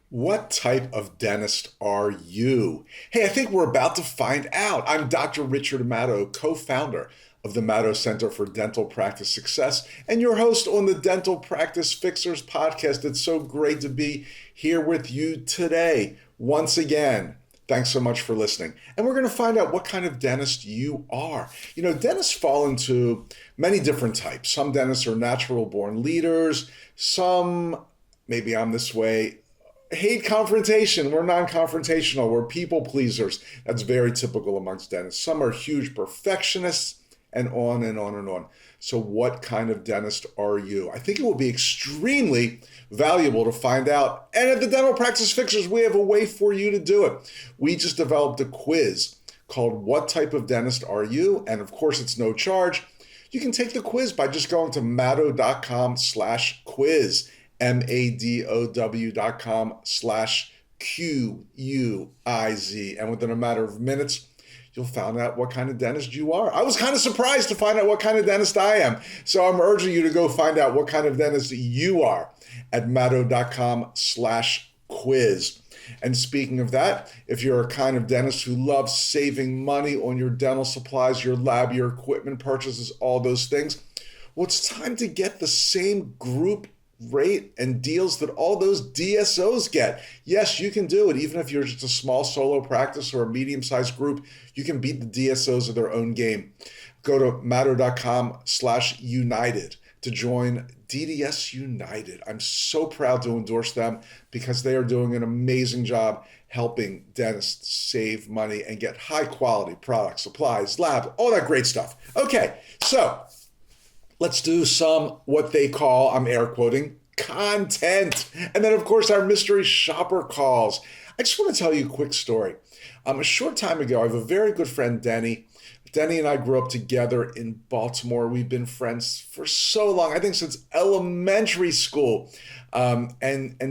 What type of dentist are you? Hey, I think we're about to find out. I'm Dr. Richard Amato, co-founder of the Amato Center for Dental Practice Success and your host on the Dental Practice Fixers podcast. It's so great to be here with you today once again. Thanks so much for listening. And we're going to find out what kind of dentist you are. You know, dentists fall into many different types. Some dentists are natural born leaders. Some, maybe I'm this way, hate confrontation. We're non-confrontational. We're people pleasers. That's very typical amongst dentists. Some are huge perfectionists and on and on and on. So what kind of dentist are you? I think it will be extremely valuable to find out. And at the Dental Practice Fixers, we have a way for you to do it. We just developed a quiz called What Type of Dentist Are You? And of course, it's no charge. You can take the quiz by just going to madow.com/quiz. madow.com/QUIZ. And within a matter of minutes, you'll find out what kind of dentist you are. I was kind of surprised to find out what kind of dentist I am. So I'm urging you to go find out what kind of dentist you are at madow.com/quiz. And speaking of that, if you're a kind of dentist who loves saving money on your dental supplies, your lab, your equipment purchases, all those things, well, it's time to get the same group rate and deals that all those DSOs get. Yes, you can do it. Even if you're just a small solo practice or a medium-sized group, you can beat the DSOs at their own game. Go to madow.com/united to join DDS United. I'm so proud to endorse them because they are doing an amazing job helping dentists save money and get high quality products, supplies, labs, all that great stuff. Okay, so let's do some, what they call, I'm air quoting, content. And then, of course, our mystery shopper calls. I just want to tell you a quick story. A short time ago, I have a very good friend, Denny. Denny and I grew up together in Baltimore. We've been friends for so long, I think since elementary school. And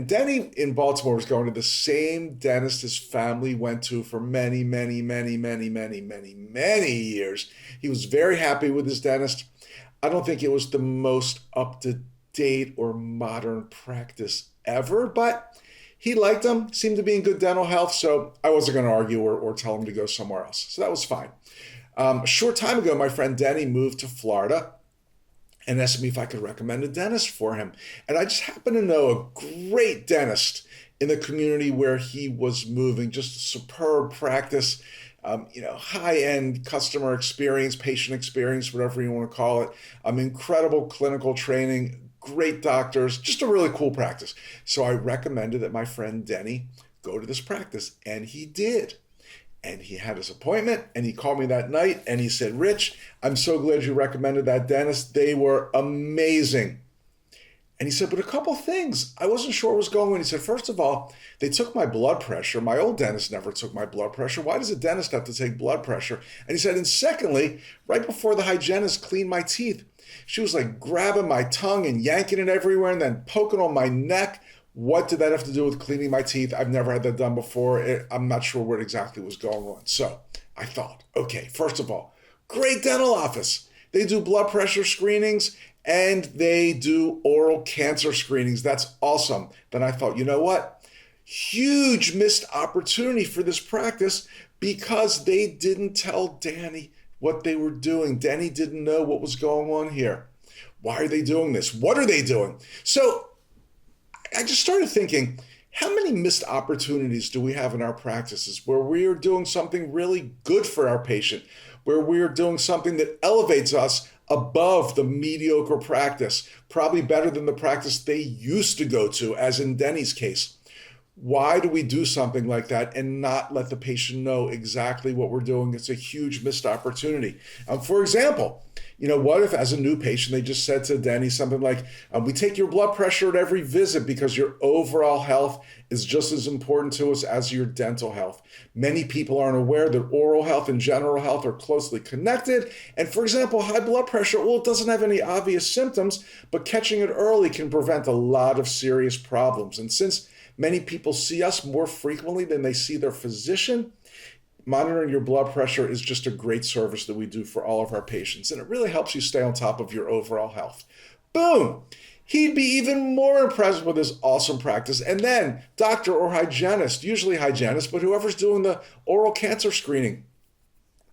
Denny in Baltimore was going to the same dentist his family went to for many, many, many, many, many, many, many years. He was very happy with his dentist. I don't think it was the most up-to-date or modern practice ever, but he liked him, seemed to be in good dental health, so I wasn't going to argue or tell him to go somewhere else. So that was fine. A short time ago, my friend Denny moved to Florida and asked me if I could recommend a dentist for him. And I just happen to know a great dentist in the community where he was moving, just a superb practice. High-end customer experience, patient experience, whatever you want to call it. Incredible clinical training, great doctors, just a really cool practice. So I recommended that my friend Denny go to this practice, and he did. And he had his appointment, and he called me that night, and he said, "Rich, I'm so glad you recommended that dentist. They were amazing." And he said, but a couple things I wasn't sure what was going on. He said, first of all, they took my blood pressure. My old dentist never took my blood pressure. Why does a dentist have to take blood pressure? And he said, and secondly, right before the hygienist cleaned my teeth, she was like grabbing my tongue and yanking it everywhere and then poking on my neck. What did that have to do with cleaning my teeth? I've never had that done before. I'm not sure what exactly was going on. So I thought, okay, first of all, great dental office. They do blood pressure screenings and they do oral cancer screenings. That's awesome. Then I thought, you know what? Huge missed opportunity for this practice because they didn't tell Danny what they were doing. Danny didn't know what was going on here. Why are they doing this? What are they doing? So I just started thinking, how many missed opportunities do we have in our practices where we are doing something really good for our patient, where we are doing something that elevates us above the mediocre practice, probably better than the practice they used to go to, as in Denny's case? Why do we do something like that and not let the patient know exactly what we're doing? It's a huge missed opportunity. For example, what if as a new patient, they just said to Denny something like, we take your blood pressure at every visit because your overall health is just as important to us as your dental health. Many people aren't aware that oral health and general health are closely connected. And for example, high blood pressure, well, it doesn't have any obvious symptoms, but catching it early can prevent a lot of serious problems. And since many people see us more frequently than they see their physician, monitoring your blood pressure is just a great service that we do for all of our patients. And it really helps you stay on top of your overall health. Boom. He'd be even more impressed with his awesome practice. And then doctor or hygienist, usually hygienist, but whoever's doing the oral cancer screening,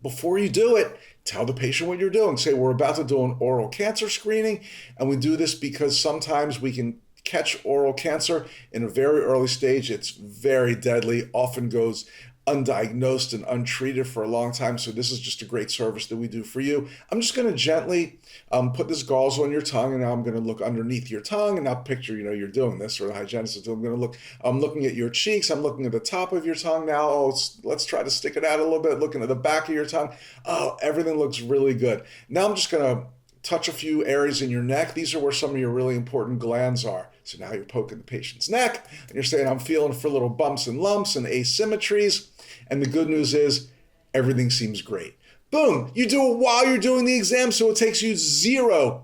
before you do it, tell the patient what you're doing. Say, we're about to do an oral cancer screening, and we do this because sometimes we can catch oral cancer in a very early stage. It's very deadly, often goes undiagnosed and untreated for a long time. So this is just a great service that we do for you. I'm just going to gently put this gauze on your tongue, and now I'm going to look underneath your tongue, and now picture, you're doing this, or the hygienist is doing. I'm looking at your cheeks. I'm looking at the top of your tongue now. Oh, let's try to stick it out a little bit. Looking at the back of your tongue. Oh, everything looks really good. Now I'm just going to touch a few areas in your neck. These are where some of your really important glands are. So now you're poking the patient's neck, and you're saying, I'm feeling for little bumps and lumps and asymmetries. And the good news is everything seems great. Boom, you do it while you're doing the exam, so it takes you zero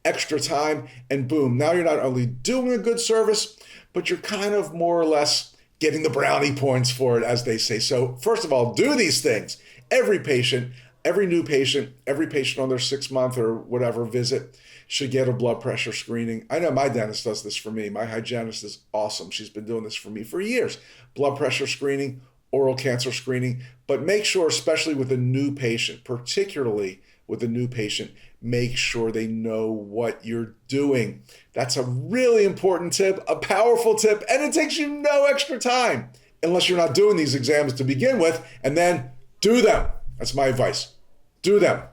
extra time. And boom, now you're not only doing a good service, but you're kind of more or less getting the brownie points for it, as they say. So first of all, do these things. Every patient, every new patient, every patient on their 6-month or whatever visit should get a blood pressure screening. I know my dentist does this for me. My hygienist is awesome. She's been doing this for me for years. Blood pressure screening, oral cancer screening, but make sure, especially with a new patient, particularly with a new patient, make sure they know what you're doing. That's a really important tip, a powerful tip, and it takes you no extra time, unless you're not doing these exams to begin with, and then do them. That's my advice. Do them.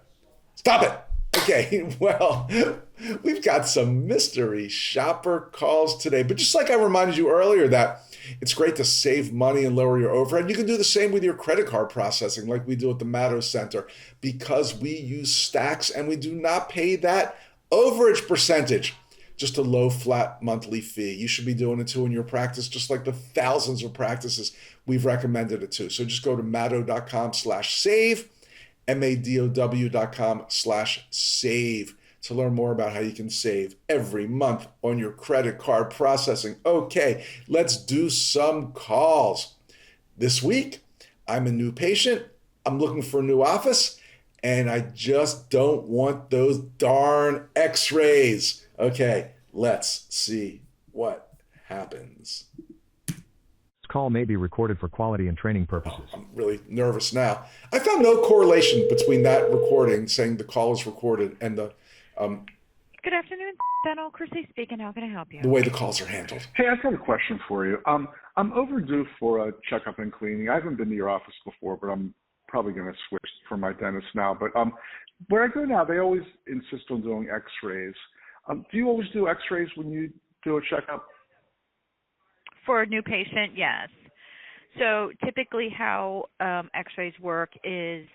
Stop it. Okay, well, we've got some mystery shopper calls today. But just like I reminded you earlier that it's great to save money and lower your overhead, you can do the same with your credit card processing like we do at the Matto Center, because we use stacks and we do not pay that overage percentage, just a low flat monthly fee. You should be doing it too in your practice, just like the thousands of practices we've recommended it to. So just go to matto.com/save, madow.com/save to learn more about how you can save every month on your credit card processing. Okay, let's do some calls. This week, I'm a new patient. I'm looking for a new office, and I just don't want those darn x-rays. Okay, let's see what happens. This call may be recorded for quality and training purposes. I'm really nervous now. I found no correlation between that recording saying the call is recorded and the Good afternoon, Dental. Chrissy speaking. How can I help you? the way the calls are handled. Hey, I've got a question for you. I'm overdue for a checkup and cleaning. I haven't been to your office before, but I'm probably going to switch for my dentist now. But where I go now, they always insist on doing x-rays. Do you always do x-rays when you do a checkup? For a new patient, yes. So typically how x-rays work is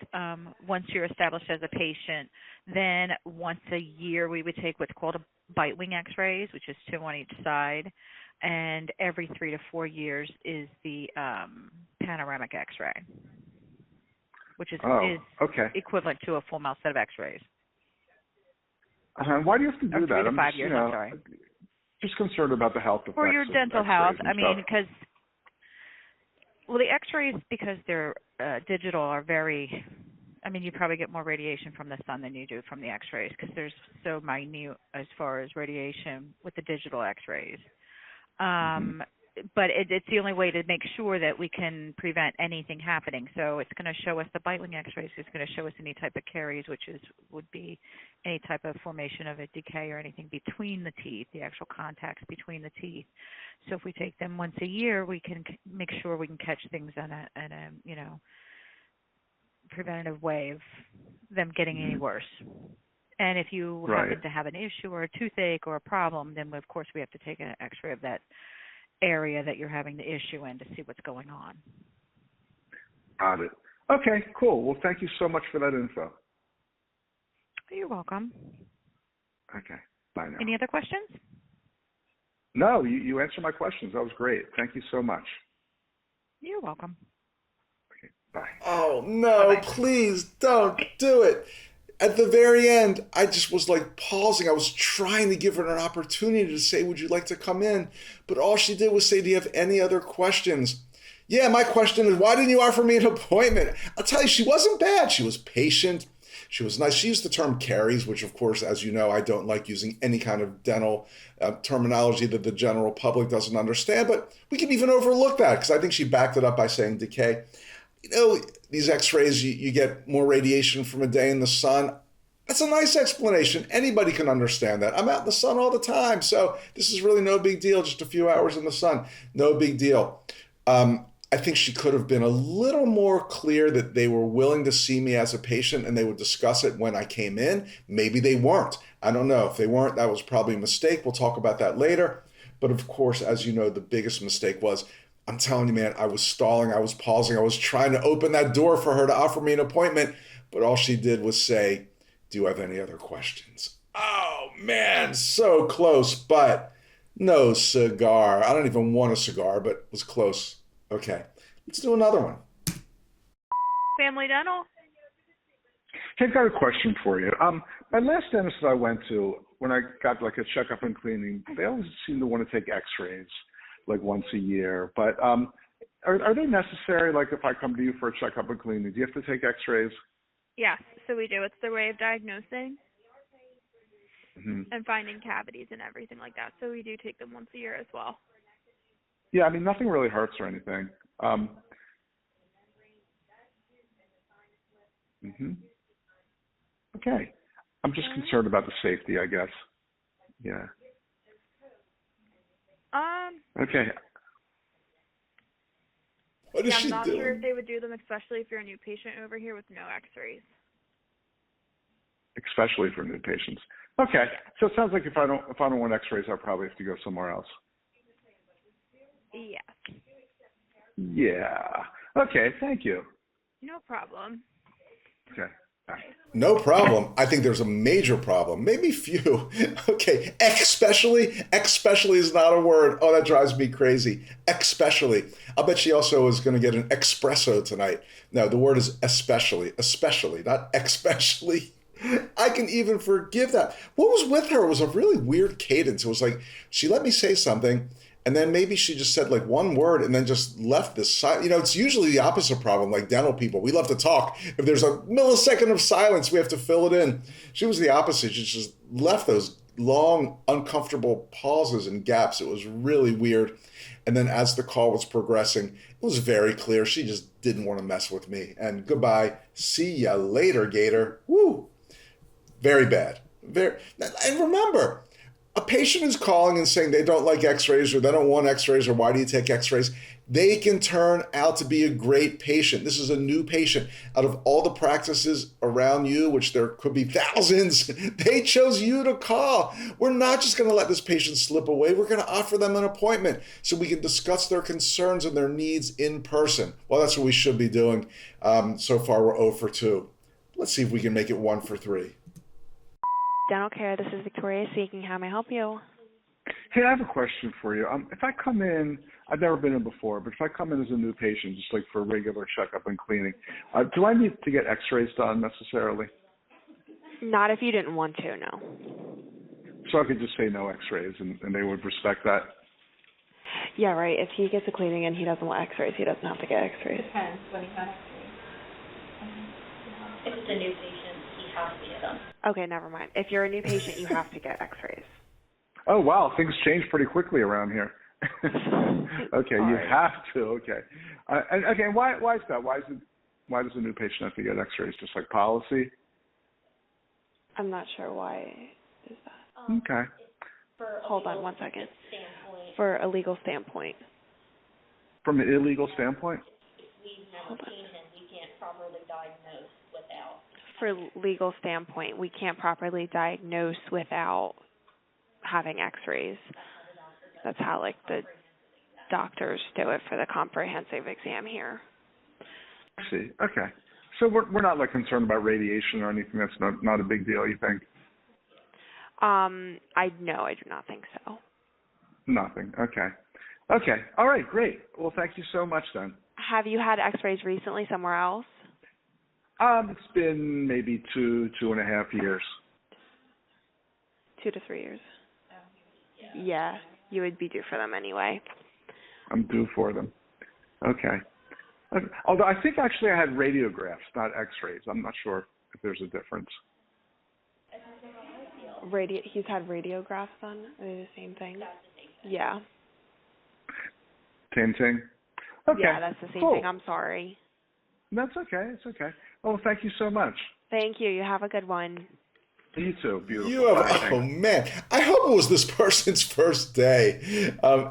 once you're established as a patient, then once a year we would take what's called a bite wing x-rays, which is 2 on each side, and every 3 to 4 years is the panoramic x-ray, which is okay. equivalent to a full mouth set of x-rays. Why do you have to do Or 3 that? to 5 I'm years, just, I'm sorry. Just concerned about the health effects For your of dental x-rays health, and I mean, stuff. because the x-rays, because they're digital, are very, I mean, you probably get more radiation from the sun than you do from the x-rays, because they're so minute as far as radiation with the digital x-rays. But it's the only way to make sure that we can prevent anything happening. So it's going to show us the bite wing x-rays. It's going to show us any type of caries, which would be any type of formation of a decay or anything between the teeth, the actual contacts between the teeth. So if we take them once a year, we can make sure we can catch things in a preventative way of them getting any worse. And if you happen to have an issue or a toothache or a problem, then of course we have to take an x-ray of that area that you're having the issue in to see what's going on. Got it. Okay, cool. Well, thank you so much for that info. You're welcome. Okay, bye now. Any other questions? No, you answered my questions. That was great. Thank you so much. You're welcome. Okay, bye. Oh, no, Bye-bye. Please don't do it. At the very end, I just was like pausing. I was trying to give her an opportunity to say, would you like to come in? But all she did was say, do you have any other questions? Yeah, my question is, why didn't you offer me an appointment? I'll tell you, she wasn't bad. She was patient. She was nice. She used the term caries, which, of course, as you know, I don't like using any kind of dental terminology that the general public doesn't understand. But we can even overlook that because I think she backed it up by saying decay. You know, these x-rays, you get more radiation from a day in the sun. That's a nice explanation. Anybody can understand that. I'm out in the sun all the time, so this is really no big deal. Just a few hours in the sun, no big deal. I think she could have been a little more clear that they were willing to see me as a patient and they would discuss it when I came in. Maybe they weren't. I don't know. If they weren't, that was probably a mistake. We'll talk about that later. But of course, as you know, the biggest mistake was, I'm telling you, man, I was stalling, I was pausing, I was trying to open that door for her to offer me an appointment, but all she did was say, do you have any other questions? Oh, man, so close, but no cigar. I don't even want a cigar, but it was close. Okay, let's do another one. Family Dental. Hey, I've got a question for you. My last dentist that I went to, when I got like a checkup and cleaning, they always seem to want to take x-rays like once a year. But are they necessary? Like if I come to you for a checkup and cleaning, do you have to take x-rays? Yes, so we do. It's the way of diagnosing Mm-hmm. and finding cavities and everything like that. So we do take them once a year as well. Yeah, I mean, nothing really hurts or anything. Okay. I'm just concerned about the safety, I guess. Yeah. Okay. What is Yeah, she I'm not doing? sure if they would do them, especially if you're a new patient over here with no x-rays. Especially for new patients. Okay. So it sounds like if I don't want x-rays, I'll probably have to go somewhere else. Yes. Yeah. Okay, thank you. No problem. Okay. Bye. No problem. I think there's a major problem. Maybe few. Okay. Especially is not a word. Oh, that drives me crazy. Especially. I'll bet she also is going to get an espresso tonight. No, the word is especially, not especially. I can even forgive that. What was with her? It was a really weird cadence. It was like she let me say something, and then maybe she just said like one word and then just left this silence. You know, it's usually the opposite problem, like dental people. We love to talk. If there's a millisecond of silence, we have to fill it in. She was the opposite. She just left those long, uncomfortable pauses and gaps. It was really weird. And then as the call was progressing, it was very clear she just didn't want to mess with me. And goodbye. See ya later, Gator. Woo. Very bad. And remember, a patient is calling and saying they don't like x-rays or they don't want x-rays or why do you take x-rays? They can turn out to be a great patient. This is a new patient. Out of all the practices around you, which there could be thousands, they chose you to call. We're not just going to let this patient slip away. We're going to offer them an appointment so we can discuss their concerns and their needs in person. Well, that's what we should be doing. So far, we're 0 for 2. Let's see if we can make it 1 for 3. Dental Care, this is Victoria speaking. How may I help you? Hey, I have a question for you. If I come in, I've never been in before, but if I come in as a new patient, just like for a regular checkup and cleaning, do I need to get x-rays done necessarily? Not if you didn't want to, no. So I could just say no x-rays and they would respect that? Yeah, right. If he gets a cleaning and he doesn't want x-rays, he doesn't have to get x-rays. Depends when he has to. If it's a new patient, he has to get them. Okay, never mind. If you're a new patient, you have to get x-rays. Oh, wow. Things change pretty quickly around here. Okay, you have to. Okay. And again, why is that? Why does a new patient have to get x-rays? Just like policy? I'm not sure why is that. Okay. Hold on one second. For a legal standpoint. From an illegal standpoint? We've never seen him. We can't properly diagnose without. For legal standpoint, we can't properly diagnose without having x-rays. That's how like the doctors do it for the comprehensive exam here. I see. Okay. So we're not like concerned about radiation or anything. That's not a big deal, you think? I do not think so. Nothing. Okay. Okay. All right. Great. Well, thank you so much then. Have you had x-rays recently somewhere else? It's been maybe 2.5 years. 2 to 3 years. Yeah, you would be due for them anyway. I'm due for them. Okay. Although I think actually I had radiographs, not x-rays. I'm not sure if there's a difference. He's had radiographs done. Are they the same thing? Yeah. Same thing? Okay. Yeah, that's the same cool. thing. I'm sorry. That's okay. It's okay. Well, thank you so much. Thank you. You have a good one. You too. Beautiful. You have, oh man, I hope it was this person's first day.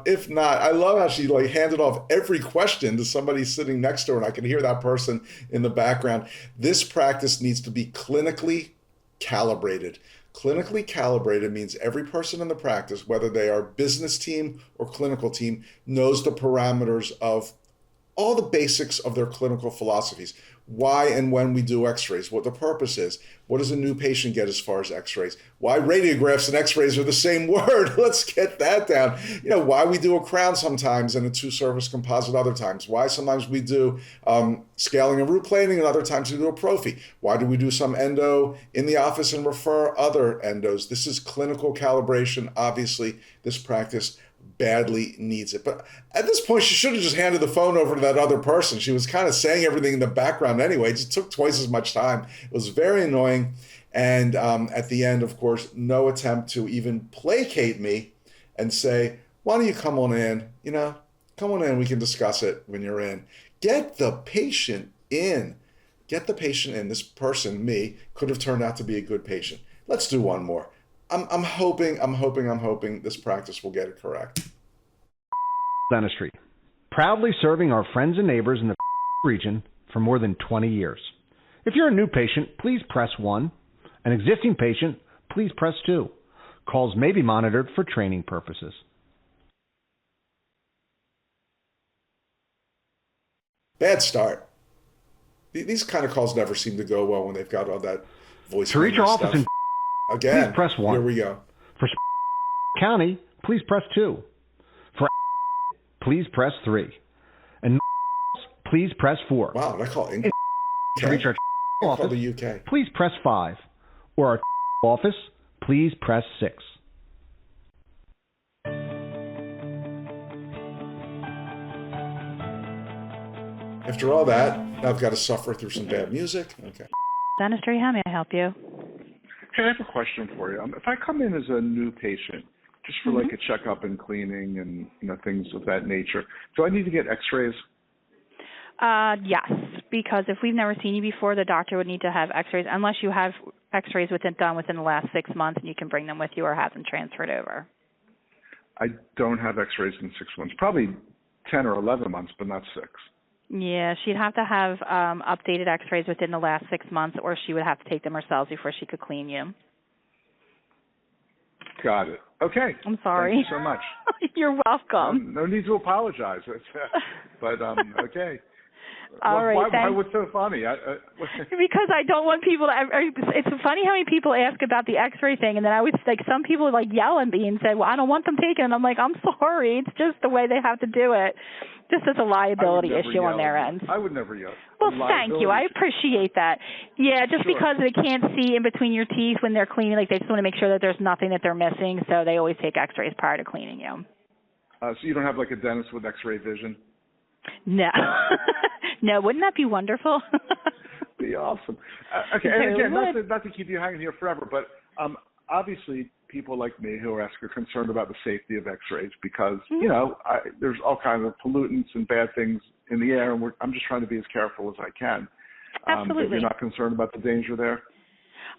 If not, I love how she like handed off every question to somebody sitting next to her, and I can hear that person in the background. This practice needs to be clinically calibrated. Clinically calibrated means every person in the practice, whether they are business team or clinical team, knows the parameters of all the basics of their clinical philosophies. Why and when we do x-rays, what the purpose is, what does a new patient get as far as x-rays, why radiographs and x-rays are the same word. Let's get that down. Why we do a crown sometimes and a two-surface composite other times, why sometimes we do scaling and root plating and other times we do a prophy, why do we do some endo in the office and refer other endos. This is clinical calibration. Obviously, this practice badly needs it. But at this point, she should have just handed the phone over to that other person. She was kind of saying everything in the background anyway. It just took twice as much time. It was very annoying. And at the end, of course, no attempt to even placate me and say, why don't you come on in? Come on in. We can discuss it when you're in. Get the patient in. Get the patient in. This person, me, could have turned out to be a good patient. Let's do one more. I'm hoping this practice will get it correct. Dentistry. Proudly serving our friends and neighbors in the region for more than 20 years. If you're a new patient, please press 1. An existing patient, please press 2. Calls may be monitored for training purposes. Bad start. These kind of calls never seem to go well when they've got all that voice. To reach our office in again, please press 1. Here we go. For County, please press 2. For please press 3. And please press 4. Wow, did I call England? To reach our office, the UK. please press 5. Or our office, please press 6. After all that, now I've got to suffer through some bad music. Okay. Dentistry, how may I help you? Hey, I have a question for you. If I come in as a new patient, just for like a checkup and cleaning and things of that nature, do I need to get x-rays? Yes, because if we've never seen you before, the doctor would need to have x-rays, unless you have x-rays done within the last 6 months and you can bring them with you or have them transferred over. I don't have x-rays in 6 months. Probably 10 or 11 months, but not 6. Yeah, she'd have to have updated x-rays within the last 6 months, or she would have to take them herself before she could clean you. Got it. Okay. I'm sorry. Thank you so much. You're welcome. No need to apologize. But okay. All right. Why what's so funny? Because I don't want people to. It's funny how many people ask about the X-ray thing, and then I would some people yell at me and say, "Well, I don't want them taken." And I'm like, "I'm sorry. It's just the way they have to do it. Just as a liability issue on their end." I would never yell. Well, thank you. I appreciate that. Yeah, just because they can't see in between your teeth when they're cleaning, they just want to make sure that there's nothing that they're missing, so they always take X-rays prior to cleaning you. So you don't have a dentist with X-ray vision? No. No, wouldn't that be wonderful? Be awesome. Okay, and again, not to keep you hanging here forever, but obviously people like me who are concerned about the safety of X-rays because, there's all kinds of pollutants and bad things in the air, and I'm just trying to be as careful as I can. Absolutely. But you're not concerned about the danger there?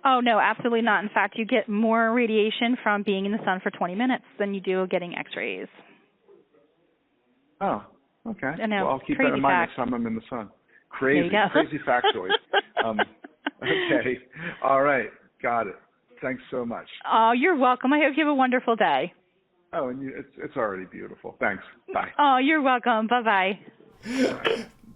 Oh, no, absolutely not. In fact, you get more radiation from being in the sun for 20 minutes than you do getting X-rays. Oh. Okay. Well, I'll keep that in mind next time I'm in the sun. Crazy factoid. Okay. All right. Got it. Thanks so much. Oh, you're welcome. I hope you have a wonderful day. Oh, and it's already beautiful. Thanks. Bye. Oh, you're welcome. Bye-bye.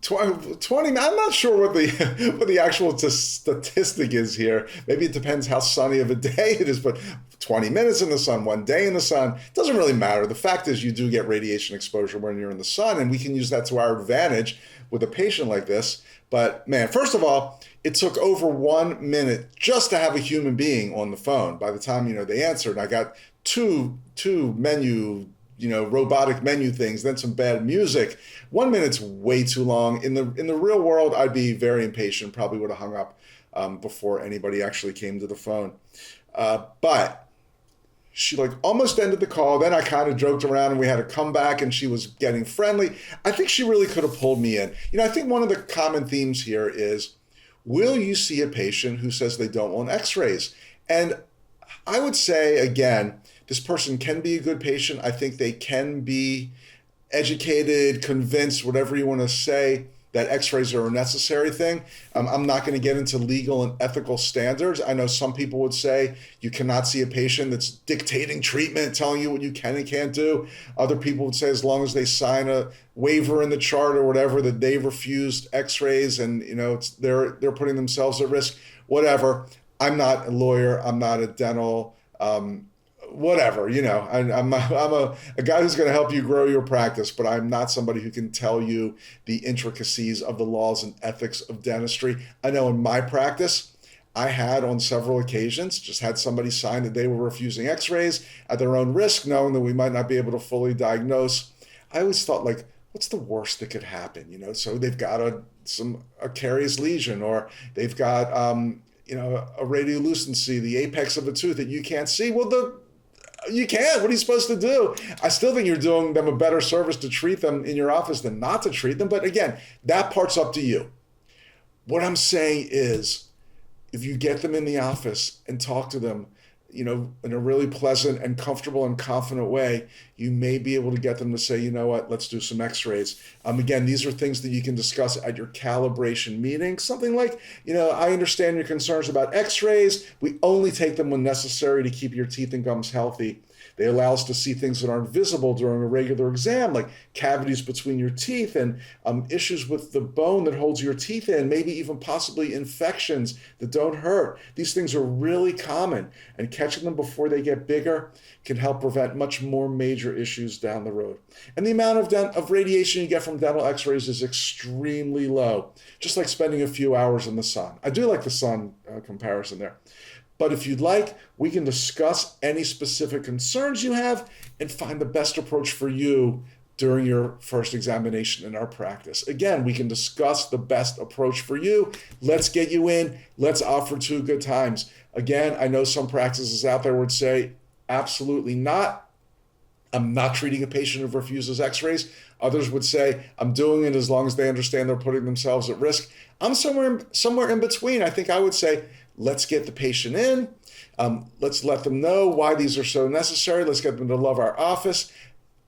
20. I'm not sure what the actual statistic is here. Maybe it depends how sunny of a day it is, but 20 minutes in the sun, 1 day in the sun, it doesn't really matter. The fact is you do get radiation exposure when you're in the sun, and we can use that to our advantage with a patient like this. But man, first of all, it took over 1 minute just to have a human being on the phone. By the time, they answered, I got two menu robotic menu things, then some bad music. 1 minute's way too long. In the real world, I'd be very impatient, probably would have hung up before anybody actually came to the phone. But she like almost ended the call. Then I kind of joked around and we had a comeback and she was getting friendly. I think she really could have pulled me in. I think one of the common themes here is, will you see a patient who says they don't want x-rays? And I would say, again, this person can be a good patient. I think they can be educated, convinced, whatever you want to say, that x-rays are a necessary thing. I'm not going to get into legal and ethical standards. I know some people would say you cannot see a patient that's dictating treatment, telling you what you can and can't do. Other people would say as long as they sign a waiver in the chart or whatever that they've refused x-rays and they're putting themselves at risk, whatever. I'm not a lawyer. I'm not a dental whatever, I'm a guy who's going to help you grow your practice, but I'm not somebody who can tell you the intricacies of the laws and ethics of dentistry. I know in my practice, I had on several occasions just had somebody sign that they were refusing x-rays at their own risk, knowing that we might not be able to fully diagnose. I always thought, like, what's the worst that could happen? So they've got a carious lesion, or they've got a radiolucency, the apex of a tooth that you can't see. Well, you can't. What are you supposed to do? I still think you're doing them a better service to treat them in your office than not to treat them. But again, that part's up to you. What I'm saying is, if you get them in the office and talk to them, in a really pleasant and comfortable and confident way, you may be able to get them to say, you know what, let's do some x-rays. Again, these are things that you can discuss at your calibration meeting. Something like, I understand your concerns about x-rays. We only take them when necessary to keep your teeth and gums healthy. They allow us to see things that aren't visible during a regular exam, like cavities between your teeth and issues with the bone that holds your teeth in, maybe even possibly infections that don't hurt. These things are really common, and catching them before they get bigger can help prevent much more major issues down the road. And the amount of radiation you get from dental x-rays is extremely low, just like spending a few hours in the sun. I do like the sun comparison there. But if you'd like, we can discuss any specific concerns you have and find the best approach for you during your first examination in our practice. Again, we can discuss the best approach for you. Let's get you in. Let's offer 2 good times. Again, I know some practices out there would say, absolutely not. I'm not treating a patient who refuses x-rays. Others would say, I'm doing it as long as they understand they're putting themselves at risk. I'm somewhere in between. I think I would say, let's get the patient in. Let's let them know why these are so necessary. Let's get them to love our office.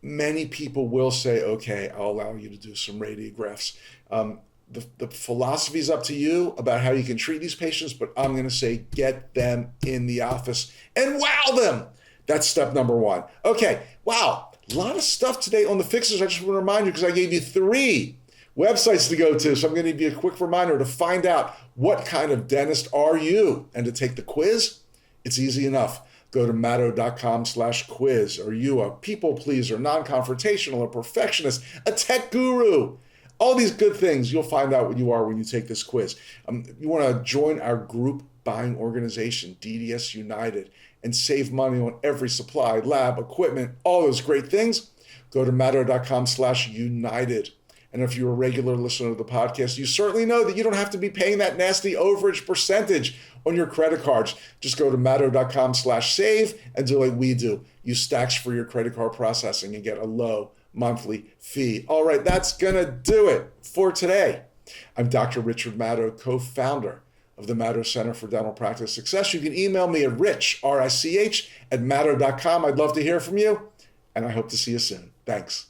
Many people will say, okay, I'll allow you to do some radiographs. The philosophy is up to you about how you can treat these patients, but I'm going to say get them in the office and wow them. That's step number 1. Okay, wow, a lot of stuff today on the fixes. I just want to remind you because I gave you 3 websites to go to. So I'm going to give you a quick reminder to find out what kind of dentist are you and to take the quiz. It's easy enough. Go to matto.com/quiz. Are you a people pleaser, non-confrontational, a perfectionist, a tech guru? All these good things, you'll find out what you are when you take this quiz. You want to join our group buying organization, DDS United, and save money on every supply, lab, equipment, all those great things. Go to matto.com/united. And if you're a regular listener to the podcast, you certainly know that you don't have to be paying that nasty overage percentage on your credit cards. Just go to matto.com/save and do like we do. Use Stacks for your credit card processing and get a low monthly fee. All right, that's going to do it for today. I'm Dr. Richard Matto, co-founder of the Matto Center for Dental Practice Success. You can email me at rich@matto.com. I'd love to hear from you, and I hope to see you soon. Thanks.